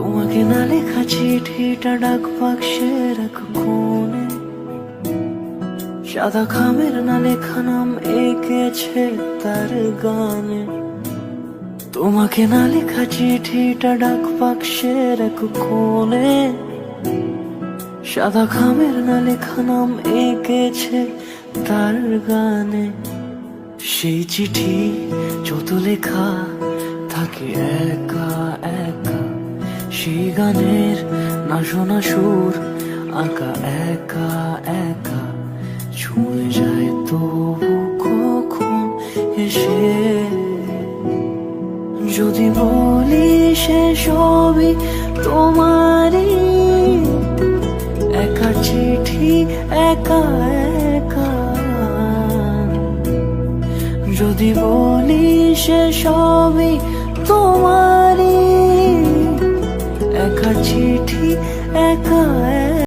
তোমাকে না লেখা চিঠিটা ডাক বাক্সের এক কোণে, সাদা খামের না লেখা নাম এঁকেছে তার গানে। তোমাকে না লেখা চিঠিটা ডাক বাক্সের এক কোণে, সাদা খামের না লেখা নাম এঁকেছে তার গানে। সেই চিঠি যত লেখা থাকে একা একা, সেই গানের না শোনা সুর আঁকা একা একা, ছুঁয়ে যায় তবু কখন এসে। যদি বলি সে সবই তোমারই, একা চিঠি একা একা। যদি বলি সে সবই তোমারই, একা চিঠি একা একা।